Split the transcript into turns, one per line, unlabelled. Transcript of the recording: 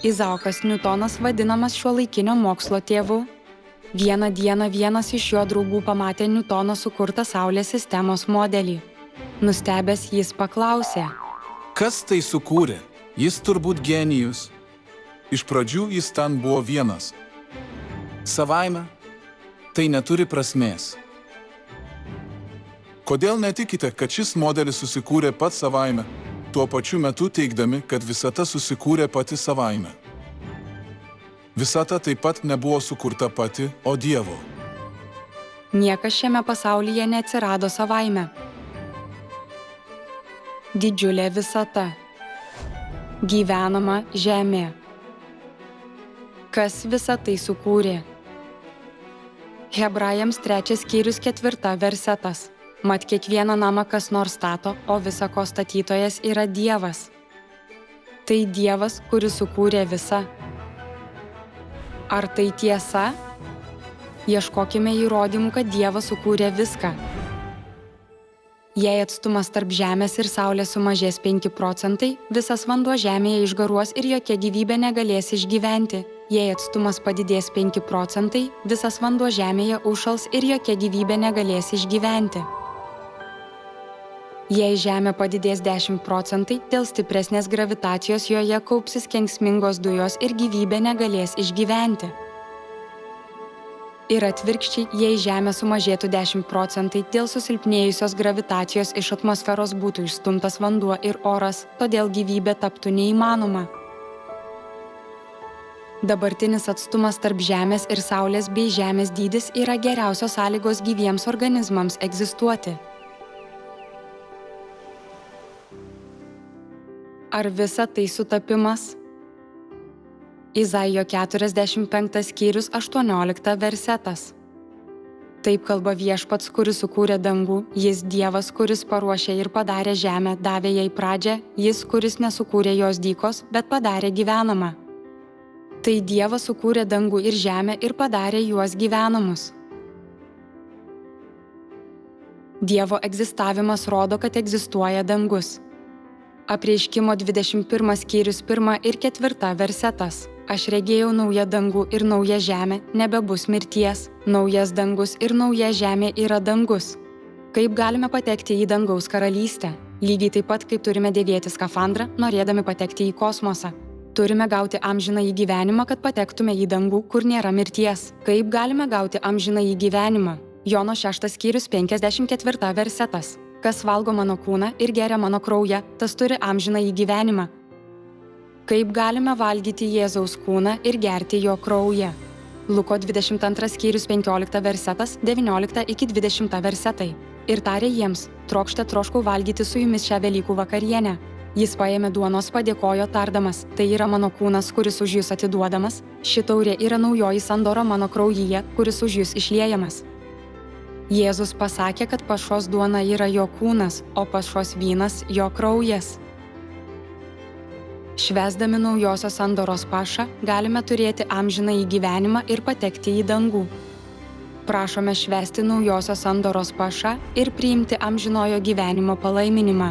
Izaakas Niutonas vadinamas šiuolaikinio mokslo tėvu. Vieną dieną vienas iš jo draugų pamatė Niutono sukurtą Saulės sistemos modelį. Nustebęs jis paklausė:
Kas tai sukūrė? Jis turbūt genijus. Iš pradžių jis ten buvo vienas. Savaime tai neturi prasmės. Kodėl netikite, kad šis modelis susikūrė pats savaime, tuo pačiu metu teigdami, kad visata susikūrė pati savaime? Visata taip pat nebuvo sukurta pati, o Dievo.
Niekas šiame pasaulyje neatsirado savaime. Didžiulė visata. Gyvenama žemė. Kas visą tai sukūrė? Hebrajams 3 skyrius 4 versetas. Mat kiekvieną namą kas nors stato, o visa ko statytojas yra Dievas. Tai Dievas, kuris sukūrė visą. Ar tai tiesa? Ieškokime įrodymų, kad Dievas sukūrė viską. Jei atstumas tarp Žemės ir Saulės sumažės 5%, visas vanduo Žemėje išgaruos ir jokia gyvybė negalės išgyventi. Jei atstumas padidės 5%, visas vanduo Žemėje užšals ir jokia gyvybė negalės išgyventi. Jei Žemė padidės 10%, dėl stipresnės gravitacijos joje kaupsis kenksmingos dujos ir gyvybė negalės išgyventi. Ir atvirkščiai, jei Žemė sumažėtų 10%, dėl susilpnėjusios gravitacijos iš atmosferos būtų išstumtas vanduo ir oras, todėl gyvybė taptų neįmanoma. Dabartinis atstumas tarp Žemės ir Saulės bei Žemės dydis yra geriausios sąlygos gyviems organizmams egzistuoti. Ar visa tai sutapimas? Izaijo 45 skyrius 18 versetas. Taip kalba Viešpats, kuris sukūrė dangų, jis Dievas, kuris paruošė ir padarė žemę, davė jai pradžią, jis, kuris nesukūrė jos dykos, bet padarė gyvenamą. Tai Dievas sukūrė dangų ir žemę ir padarė juos gyvenamus. Dievo egzistavimas rodo, kad egzistuoja dangus. Apreiškimo 21 skyrius 1 ir 4 versetas. Aš regėjau naują dangų ir naują žemę, nebebus mirties. Naujas dangus ir nauja žemė yra dangus. Kaip galime patekti į dangaus karalystę? Lygiai taip pat, kaip turime dėvėti skafandrą, norėdami patekti į kosmosą. Turime gauti amžinąjį gyvenimą, kad patektume į dangų, kur nėra mirties. Kaip galime gauti amžinąjį gyvenimą? Jono 6 skyrius 54 versetas. Kas valgo mano kūną ir geria mano kraują, tas turi amžinąjį gyvenimą. Kaip galime valgyti Jėzaus kūną ir gerti jo kraują? Luko 22 skyrius 15 versetas, 19 iki 20 versetai. Ir tarė jiems: trokšte troškau valgyti su jumis šią Velykų vakarienę. Jis paėmė duonos, padėkojo tardamas: tai yra mano kūnas, kuris už jūs atiduodamas. Ši taurė yra naujoji sandora mano kraujyje, kuris už jūs išliejamas. Jėzus pasakė, kad pašos duona yra jo kūnas, o pašos vynas jo kraujas. Švęsdami naujosios sandoros pašą, galime turėti amžinąjį gyvenimą ir patekti į dangų. Prašome švęsti naujosios sandoros pašą ir priimti amžinojo gyvenimo palaiminimą.